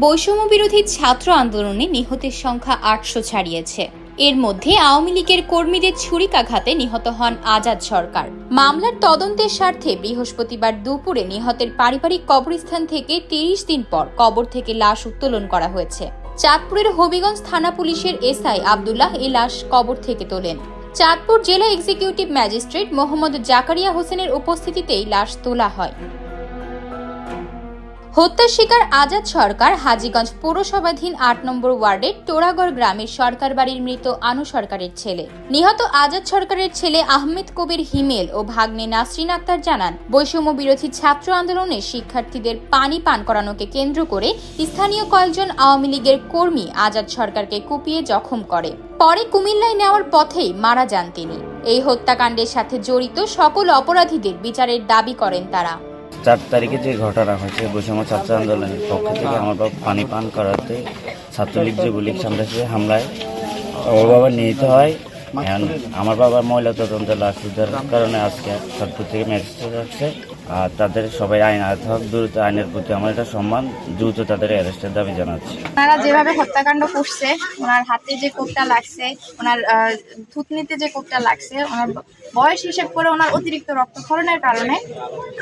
বৈষম্য বিরোধী ছাত্র আন্দোলনে নিহতের সংখ্যা ৮০০ ছাড়িয়েছে। এর মধ্যে আওয়ামী লীগের কর্মীদের ছুরিকাঘাতে নিহত হন আজাদ সরকার। মামলার তদন্তের স্বার্থে বৃহস্পতিবার দুপুরে নিহতের পারিবারিক কবরস্থান থেকে ৩০ দিন পর কবর থেকে লাশ উত্তোলন করা হয়েছে। চাঁদপুরের হবিগঞ্জ থানা পুলিশের এসআই আব্দুল্লাহ এই লাশ কবর থেকে তোলেন। চাঁদপুর জেলা এক্সিকিউটিভ ম্যাজিস্ট্রেট মোহাম্মদ জাকারিয়া হোসেনের উপস্থিতিতেই লাশ তোলা হয়। হত্যার শিকার আজাদ সরকার হাজীগঞ্জ পৌরসভাধীন ৮ নম্বর ওয়ার্ডের টোড়াগড় গ্রামের সরকার বাড়ির মৃত আনু সরকারের ছেলে। নিহত আজাদ সরকারের ছেলে আহমেদ কবির হিমেল ও ভাগ্নে নাসরিন আক্তার জানান, বৈষম্য বিরোধী ছাত্র আন্দোলনে শিক্ষার্থীদের পানি পান করানোকে কেন্দ্র করে স্থানীয় কয়েকজন আওয়ামী লীগের কর্মী আজাদ সরকারকে কুপিয়ে জখম করে। পরে কুমিল্লায় নেওয়ার পথেই মারা যান তিনি। এই হত্যাকাণ্ডের সাথে জড়িত সকল অপরাধীদের বিচারের দাবি করেন তারা। ৪ তারিখে যে ঘটনা হয়েছে বৈষম্য ছাত্র আন্দোলনের পক্ষ থেকে আমার বাবা পানি পান করাতে ছাত্রলীগ যুবলীগ সন্ত্রাসী হামলায় ওর বাবা নিহত হয়। আমার বাবার ময়লা তদন্ত লাশ উদ্ধারের কারণে আজকে চাঁদপুর থেকে ম্যাজিস্ট্রেট আসছে। আর তাদের সবাই আইন আয়ত্ত হোক, দ্রুত আইনের প্রতি আমার একটা সম্মান, দ্রুত তাদের অ্যারেস্টের দাবি জানাচ্ছি। ওনারা যেভাবে হত্যাকাণ্ড করছে, ওনার হাতে যে কোপটা লাগছে, ওনার থুতনিতে যে কোপটা লাগছে, ওনার বয়স হিসেব করে ওনার অতিরিক্ত রক্তক্ষরণের কারণে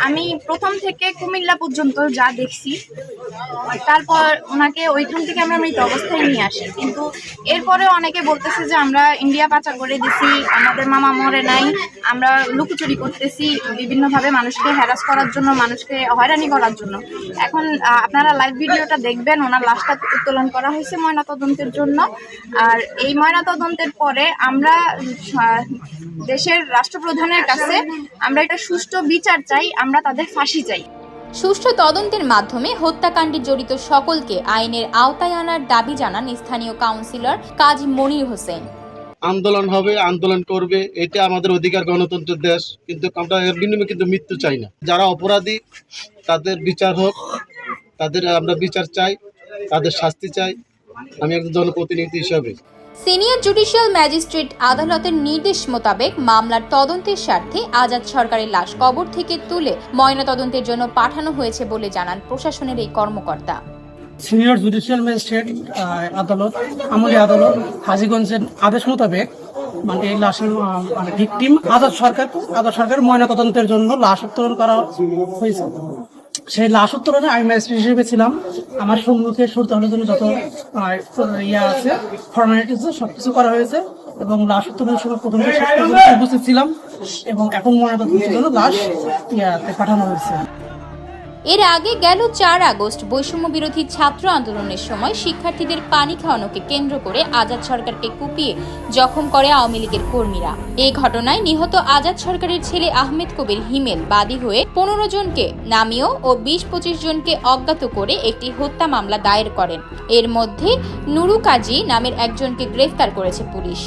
আমি প্রথম থেকে কুমিল্লা পর্যন্ত যা দেখছি, তারপর ওনাকে ওইখান থেকে আমরা মৃত অবস্থায় নিয়ে আসি। কিন্তু এরপরে অনেকে বলতেছে যে আমরা ইন্ডিয়া পাচার করে দিছি, আমাদের মামা মরে নাই, আমরা লুকোচুরি করতেছি বিভিন্নভাবে মানুষকে হ্যারাস করার জন্য, মানুষকে হয়রানি করার জন্য। এখন আপনারা লাইভ ভিডিওটা দেখবেন, ওনার লাশটা উত্তোলন করা হয়েছে ময়নাতদন্তের জন্য। আর এই ময়নাতদন্তের পরে আমরা দেশের রাষ্ট্রপ্রধানের কাছে আমরা এটা সুষ্ঠু বিচার চাই, আমরা তাদের ফাঁসি চাই। সুষ্ঠু তদন্তের মাধ্যমে হত্যাকাণ্ডে জড়িত সকলকে আইনের আওতায় আনার দাবি জানান স্থানীয় কাউন্সিলর কাজী মনির হোসেন। আন্দোলন হবে, আন্দোলন করবে, এটা আমাদের অধিকার, গণতন্ত্রের দেশ, কিন্তু আমরা এর বিনিময়ে কিন্তু মৃত্যু চাই না। যারা অপরাধী তাদের বিচার হোক, তাদের আমরা বিচার চাই, তাদের শাস্তি চাই। আমি একজন জনপ্রতিনিধি হিসাবে সিনিয়র জুডিশিয়াল ম্যাজিস্ট্রেট আদালতের নির্দেশ মোতাবেক মামলার তদন্তের স্বার্থে আজাদ সরকারের লাশ কবর থেকে তুলে ময়নাতদন্তের জন্য পাঠানো হয়েছে বলে জানান প্রশাসনের এই কর্মকর্তা। সিনিয়র জুডিশিয়াল ম্যাজিস্ট্রেট আদালত, আমলি আদালত হাজীগঞ্জের আদেশ মোতাবেক এই লাশের ভিকটিম আজাদ সরকার ময়নাতদন্তের জন্য লাশ উত্তোলন করা হয়েছে। সেই লাশ উত্তোলনে আমি ম্যাজিস্ট্রেট হিসেবে ছিলাম। আমার সম্মুখে সুরতালের জন্য যত আছে ফর্মালিটিস সবকিছু করা হয়েছে এবং লাশ উত্তোলনের সময় প্রথম উপস্থিত ছিলাম এবং এখন ময়নাতদন্তের জন্য লাশ পাঠানো হয়েছে। এর আগে গেল ৪ আগস্ট বৈষম্য বিরোধী ছাত্র আন্দোলনের সময় শিক্ষার্থীদের পানি খাওয়ানোকে কেন্দ্র করে আজাদ সরকারকে কুপিয়ে জখম করে আওয়ামী লীগের কর্মীরা। এই ঘটনায় নিহত আজাদ সরকারের ছেলে আহমেদ কবির হিমেল বাদী হয়ে ১৫ জনকে নামিয়ে ও ২০-২৫ জনকে অজ্ঞাত করে একটি হত্যা মামলা দায়ের করেন। এর মধ্যে নুরু কাজী নামের একজনকে গ্রেফতার করেছে পুলিশ।